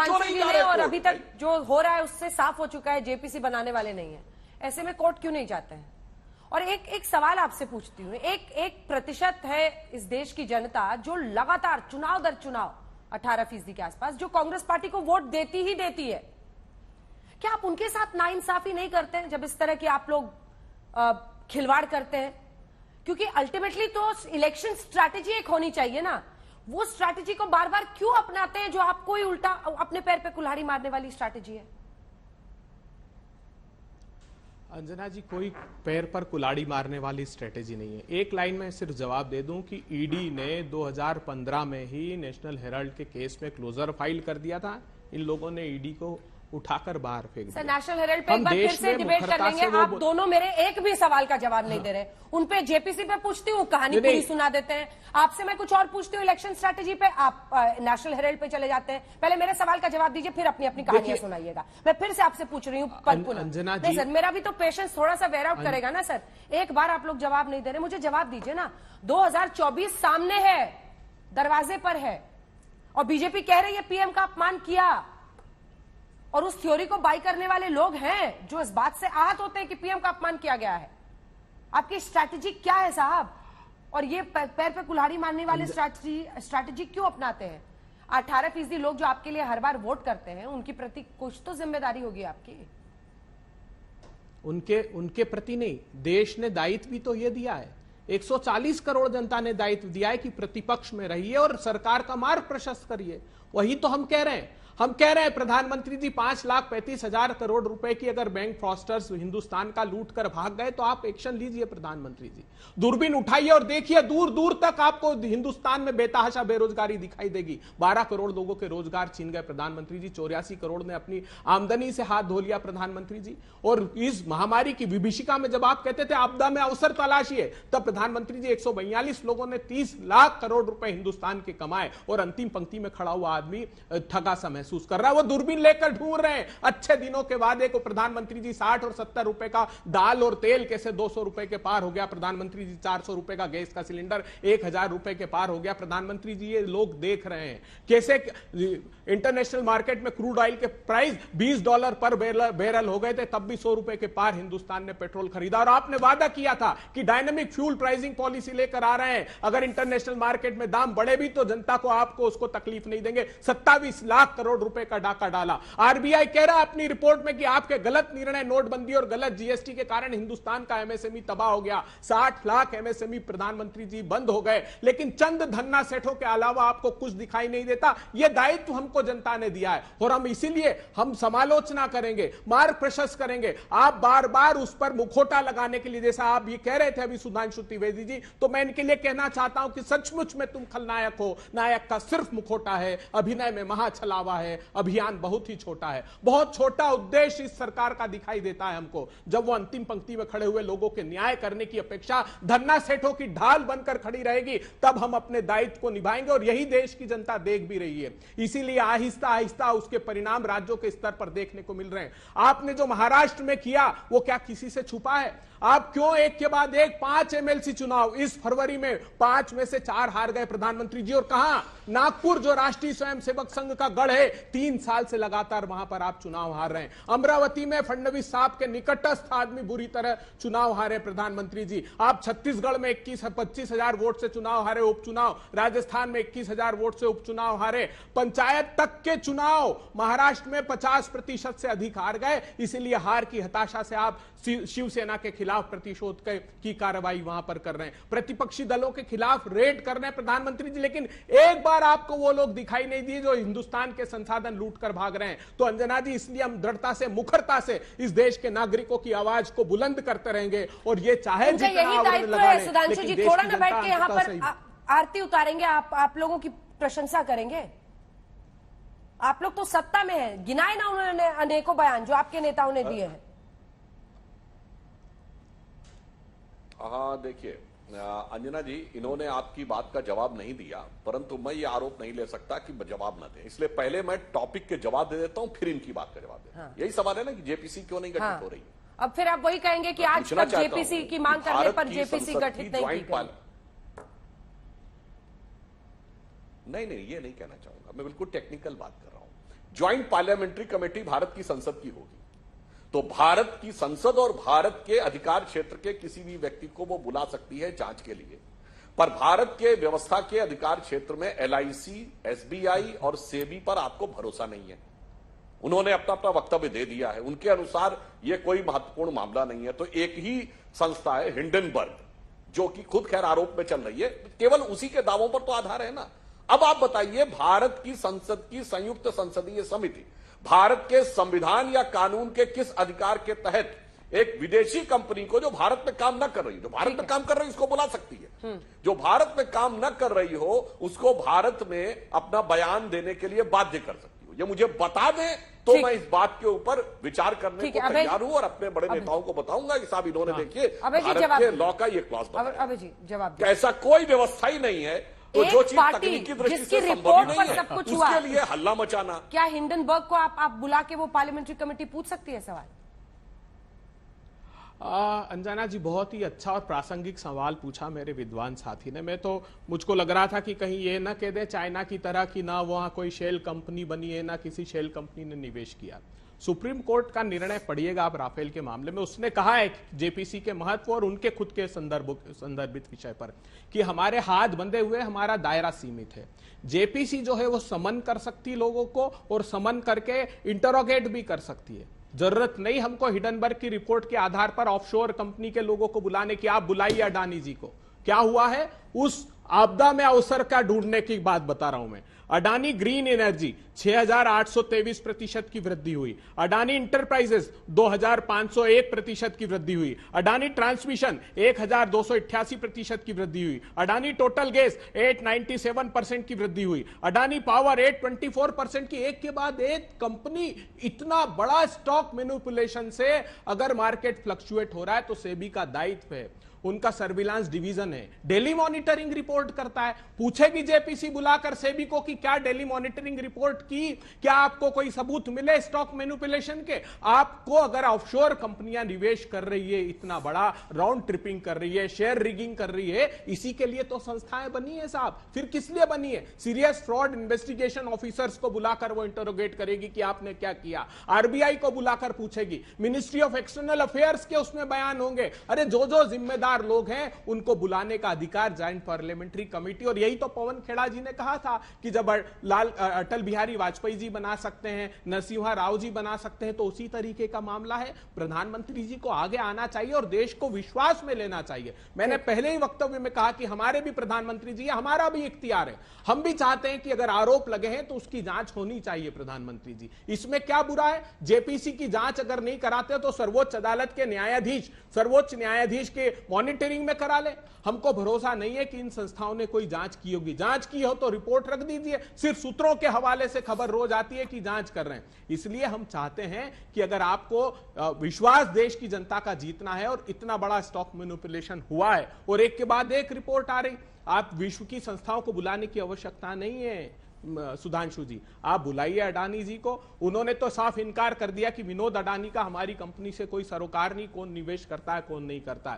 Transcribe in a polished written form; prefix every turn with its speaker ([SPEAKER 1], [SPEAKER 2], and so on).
[SPEAKER 1] क्यों नहीं जा रहे?
[SPEAKER 2] और अभी तक जो हो रहा है उससे साफ हो चुका है जेपीसी बनाने वाले नहीं है, ऐसे में कोर्ट क्यों नहीं जाते हैं? और एक सवाल आपसे पूछती हूँ, एक प्रतिशत है इस देश की जनता जो लगातार चुनाव दर चुनाव 18% के आसपास जो कांग्रेस पार्टी को वोट देती ही देती है, क्या आप उनके साथ नाइंसाफी नहीं करते हैं जब इस तरह की आप लोग खिलवाड़ करते हैं? क्योंकि अल्टीमेटली तो इलेक्शन स्ट्रैटेजी एक होनी चाहिए ना, वो स्ट्रैटेजी को बार बार क्यों अपनाते हैं जो आपको ही उल्टा अपने पैर पे कुल्हाड़ी मारने वाली स्ट्रैटेजी है?
[SPEAKER 3] अंजना जी, कोई पैर पर कुल्हाड़ी मारने वाली स्ट्रेटेजी नहीं है। एक लाइन में सिर्फ जवाब दे दूं कि ईडी ने 2015 में ही नेशनल हेराल्ड के केस में क्लोजर फाइल कर दिया था। इन लोगों ने ईडी को उठाकर बाहर फेंक दिया।
[SPEAKER 2] नेशनल हेराल्ड पे एक बार फिर से डिबेट कर लेंगे। आप दोनों मेरे एक भी सवाल का जवाब नहीं दे रहे। उन पे जेपीसी पे पूछती हूँ, कहानी पूरी सुना देते हैं। आपसे मैं कुछ और पूछती हूँ इलेक्शन स्ट्रैटेजी पे, आप नेशनल हेराल्ड पे चले जाते हैं। पहले मेरे सवाल का जवाब दीजिए, फिर अपनी अपनी कहानियां सुनाइएगा। मैं फिर से आपसे पूछ रही हूँ नहीं सर, मेरा भी तो पेशेंस थोड़ा सा वेयर आउट करेगा ना सर। एक बार आप लोग जवाब नहीं दे रहे, मुझे जवाब दीजिए ना। 2024 सामने है, दरवाजे पर है, और बीजेपी कह रही है पीएम का अपमान किया, और उस थ्योरी को बाई करने वाले लोग हैं जो इस बात से आहत होते हैं कि पीएम का अपमान किया गया है। आपकी स्ट्रैटेजी क्या है साहब? और ये पैर पे कुल्हाड़ी मारने वाली स्ट्रैटेजी क्यों अपनाते हैं? 18% लोग जो आपके लिए हर बार वोट करते हैं, उनकी प्रति कुछ तो जिम्मेदारी होगी आपकी।
[SPEAKER 3] उनके प्रति नहीं, देश ने दायित्व भी तो ये दिया है। 140 करोड़ जनता ने दायित्व दिया है कि प्रतिपक्ष में रहिए और सरकार का मार्ग प्रशस्त करिए। वही तो हम कह रहे हैं। हम कह रहे हैं प्रधानमंत्री जी 5,35,000 करोड़ रुपए की अगर बैंक फ्रॉस्टर्स हिंदुस्तान का लूट कर भाग गए तो आप एक्शन लीजिए प्रधानमंत्री जी। दूरबीन उठाइए और देखिए, दूर दूर तक आपको हिंदुस्तान में बेतहाशा बेरोजगारी दिखाई देगी। 12 करोड़ लोगों के रोजगार छीन गए प्रधानमंत्री जी। 84 करोड़ ने अपनी आमदनी से हाथ धो लिया प्रधानमंत्री जी। और इस महामारी की विभीषिका में जब आप कहते थे आपदा में अवसर तलाशिए, तब प्रधानमंत्री जी 142 लोगों ने 30 लाख करोड़ रुपए हिंदुस्तान के कमाए, और अंतिम पंक्ति में खड़ा हुआ आदमी ठगा सा महसूस कर रहा है। वो दूरबीन लेकर ढूंढ रहे हैं अच्छे दिनों के वादे को। प्रधानमंत्री जी 60 और 70 रुपए का दाल और तेल कैसे 200 रुपए के पार हो गया। प्रधानमंत्री जी 400 रुपए का गैस का सिलेंडर 1000 रुपए के पार हो गया। प्रधानमंत्री जी ये लोग देख रहे हैं कैसे इंटरनेशनल मार्केट में क्रूड ऑयल के प्राइस $20 पर बैरल हो गए थे, तब भी 100 रुपए के पार हिंदुस्तान ने पेट्रोल खरीदा। और आपने वादा किया था कि डायनेमिक फ्यूल प्राइसिंग पॉलिसी लेकर आ रहे हैं, अगर इंटरनेशनल मार्केट में दाम बढ़े भी तो जनता को आपको उसको तकलीफ नहीं देंगे। 27 लाख करोड़ रुपए का डाका डाला। आरबीआई कह रहा है अपनी रिपोर्ट में कि आपके गलत निर्णय, नोटबंदी और गलत जीएसटी के कारण हिंदुस्तान का एमएसएमई तबाह हो गया। 60 लाख एमएसएमई प्रधानमंत्री जी बंद हो गए, लेकिन चंद धन्ना सेठों के अलावा आपको कुछ दिखाई नहीं देता। यह दायित्व हमको जनता ने दिया है और हम इसीलिए हम समालोचना करेंगे, मार्ग प्रशस्त करेंगे। आप बार बार उस पर मुखौटा लगाने के लिए, जैसा आप ये कह रहे थे अभी सुधांशु त्रिवेदी जी, तो मैं इनके लिए कहना चाहता हूं कि सचमुच में तुम खलनायक हो। नायक का सिर्फ मुखौटा है, अभिनय में महाछलावा है, अभियान बहुत ही छोटा है। बहुत छोटा उद्देश्य इस सरकार का दिखाई देता है हमको, जब वो अंतिम पंक्ति में खड़े हुए लोगों के न्याय करने की अपेक्षा धन्ना सेठों की ढाल बनकर खड़ी रहेगी, तब हम अपने दायित्व को निभाएंगे। और यही देश की जनता देख भी रही है। इसीलिए आहिस्ता आहिस्ता उसके परिणाम राज्यों के स्तर पर देखने को मिल रहे हैं। आपने जो महाराष्ट्र में किया वो क्या किसी से छुपा है? आप क्यों एक के बाद एक 5 एमएलसी चुनाव, इस फरवरी में 5 में से 4 हार गए प्रधानमंत्री जी। और कहां? नागपुर जो राष्ट्रीय स्वयंसेवक संघ का गढ़ है, 3 साल से लगातार वहां पर आप चुनाव हार रहे हैं। अमरावती में फडणवीस साहब के निकटस्थ आदमी बुरी तरह चुनाव हारे प्रधानमंत्री जी। आप छत्तीसगढ़ में 25,000 वोट से चुनाव हारे उपचुनाव, राजस्थान में 21,000 वोट से उपचुनाव हारे, पंचायत तक के चुनाव महाराष्ट्र में 50% से अधिक हार गए। इसीलिए हार की हताशा से आप शिवसेना के खिलाफ प्रतिशोध की कार्रवाई वहां पर कर रहे हैं, प्रतिपक्षी दलों के खिलाफ रेड कर रहे हैं प्रधानमंत्री जी। लेकिन एक बार आपको वो लोग दिखाई नहीं दिए जो हिंदुस्तान के संसाधन लूट कर भाग रहे हैं। तो अंजना जी, इसलिए हम दृढ़ता से, मुखरता से इस देश के नागरिकों की आवाज को बुलंद करते रहेंगे। और ये चाहे जितना आवरण लगा लें,
[SPEAKER 2] सुधांशु जी थोड़ा ना बैठ के यहाँ पर आरती उतारेंगे, आप लोगों की प्रशंसा करेंगे। आप लोग तो सत्ता में है, गिनाए ना उन्होंने अनेकों बयान जो आपके नेताओं ने दिए हैं।
[SPEAKER 1] हाँ देखिए अंजना जी, इन्होंने आपकी बात का जवाब नहीं दिया, परंतु मैं ये आरोप नहीं ले सकता कि जवाब ना दें। इसलिए पहले मैं टॉपिक के जवाब दे देता हूं, फिर इनकी बात का जवाब देता हूं। यही सवाल है ना कि जेपीसी क्यों नहीं गठित हो रही।
[SPEAKER 2] अब फिर आप वही कहेंगे कि आज तक जेपीसी की मांग करने पर जेपीसी गठित नहीं की गई।
[SPEAKER 1] नहीं, ये नहीं कहना चाहूंगा। मैं बिल्कुल टेक्निकल बात कर रहा हूं। ज्वाइंट पार्लियामेंट्री कमेटी भारत की संसद की होगी, तो भारत की संसद और भारत के अधिकार क्षेत्र के किसी भी व्यक्ति को वो बुला सकती है जांच के लिए। पर भारत के व्यवस्था के अधिकार क्षेत्र में एलआईसी, एसबीआई और सेबी पर आपको भरोसा नहीं है। उन्होंने अपना अपना वक्तव्य दे दिया है, उनके अनुसार यह कोई महत्वपूर्ण मामला नहीं है। तो एक ही संस्था है हिंडनबर्ग, जो कि खुद खैर आरोप में चल रही है, केवल उसी के दावों पर तो आधार है ना। अब आप बताइए, भारत की संसद की संयुक्त संसदीय समिति भारत के संविधान या कानून के किस अधिकार के तहत एक विदेशी कंपनी को, जो भारत में काम न कर रही, जो भारत में काम कर रही, उसको बुला सकती है? जो भारत में काम न कर रही हो उसको भारत में अपना बयान देने के लिए बाध्य कर सकती हो? ये मुझे बता दें तो मैं इस बात के ऊपर विचार करने को तैयार हूं और अपने बड़े नेताओं को बताऊंगा कि साहब इन्होंने देखिए भारत के लॉ का ये क्लॉज बताया। ऐसा कोई व्यवस्था ही नहीं है। तो जो चीज तकनीकी दृष्टि से संभव नहीं है, उसके लिए हल्ला मचाना।
[SPEAKER 2] क्या हिंडनबर्ग को आप बुला के वो पार्लियामेंट्री कमेटी पूछ सकती है सवाल?
[SPEAKER 3] अंजना जी, बहुत ही अच्छा और प्रासंगिक सवाल पूछा मेरे विद्वान साथी ने। मुझको लग रहा था कि कहीं ये ना कह दे चाइना की तरह कि ना वहां कोई शेल कंपनी बनी है, ना किसी शेल कंपनी ने निवेश किया। सुप्रीम कोर्ट का निर्णय पढ़िएगा आप राफेल के मामले में। उसने कहा है जेपीसी के महत्व और उनके खुद के संदर्भित विषय पर कि हमारे हाथ बंधे हुए, हमारा दायरा सीमित है। जेपीसी जो है वो समन कर सकती लोगों को और समन करके इंटरोगेट भी कर सकती है। जरूरत नहीं हमको हिंडनबर्ग की रिपोर्ट के आधार पर ऑफशोर कंपनी के लोगों को बुलाने की। आप बुलाइए अडानी जी को। क्या हुआ है, उस आपदा में अवसर का ढूंढने की बात बता रहा हूं मैं। अडानी ग्रीन एनर्जी 6,823% की वृद्धि हुई। अडानी इंटरप्राइजेस 2,501% की वृद्धि हुई। अडानी ट्रांसमिशन 1,288% की वृद्धि हुई। अडानी टोटल गैस 897% की वृद्धि हुई। अडानी पावर 824% की। एक के बाद एक कंपनी। इतना बड़ा स्टॉक मैनिपुलेशन से अगर मार्केट फ्लक्चुएट हो रहा है तो सेबी का दायित्व है, उनका सर्विलांस डिवीजन है, डेली मॉनिटरिंग रिपोर्ट करता है। पूछेगी जेपीसी बुलाकर सेबी को कि क्या डेली मॉनिटरिंग रिपोर्ट की, क्या आपको कोई सबूत मिले स्टॉक मैनिपुलेशन के? आपको अगर ऑफशोर कंपनियां निवेश कर रही है, इतना बड़ा राउंड ट्रिपिंग कर रही है, शेयर रिगिंग कर रही है, इसी के लिए तो संस्थाएं बनी है साहब। फिर किस लिए बनी है? सीरियस फ्रॉड इन्वेस्टिगेशन ऑफिसर्स को बुलाकर वो इंटरोगेट करेगी कि आपने क्या किया। आरबीआई को बुलाकर पूछेगी। मिनिस्ट्री ऑफ एक्सटर्नल अफेयर्स के उसमें बयान होंगे। अरे जो जिम्मेदार लोग हैं उनको बुलाने का अधिकार ज्वाइंट पार्लियामेंट्री कमेटी। और यही तो पवन खेड़ा जी ने कहा था कि जब अटल बिहारी वाजपेयी जी बना सकते हैं, नरसिम्हा राव जी बना सकते हैं, तो उसी तरीके का मामला है। प्रधानमंत्री जी को आगे आना चाहिए और देश को विश्वास में लेना चाहिए। मैंने पहले ही वक्तव्य में कहा कि हमारे भी प्रधानमंत्री जी है, हमारा भी इख्तियार है। हम भी चाहते हैं कि अगर आरोप लगे हैं तो उसकी जांच होनी चाहिए। प्रधानमंत्री जी, इसमें क्या बुरा है? जेपीसी की जांच अगर नहीं कराते तो सर्वोच्च अदालत के न्यायाधीश, सर्वोच्च न्यायाधीश के मॉनिटरिंग में करा ले। हमको भरोसा नहीं है कि इन संस्थाओं ने कोई जांच की होगी। जांच की हो तो रिपोर्ट रख दीजिए। सिर्फ सूत्रों के हवाले से खबर रोज आती है कि जांच कर रहे हैं। इसलिए हम चाहते हैं कि अगर आपको विश्वास देश की जनता का जीतना है और इतना बड़ा स्टॉक मैनिपुलेशन हुआ है और एक के बाद एक रिपोर्ट आ रही, आप विश्व की संस्थाओं को बुलाने की आवश्यकता नहीं है। सुधांशु जी, आप बुलाइए अडानी जी को। उन्होंने तो साफ इनकार कर दिया कि विनोद अडानी का हमारी कंपनी से कोई सरोकार नहीं, कौन निवेश करता है कौन नहीं करता है।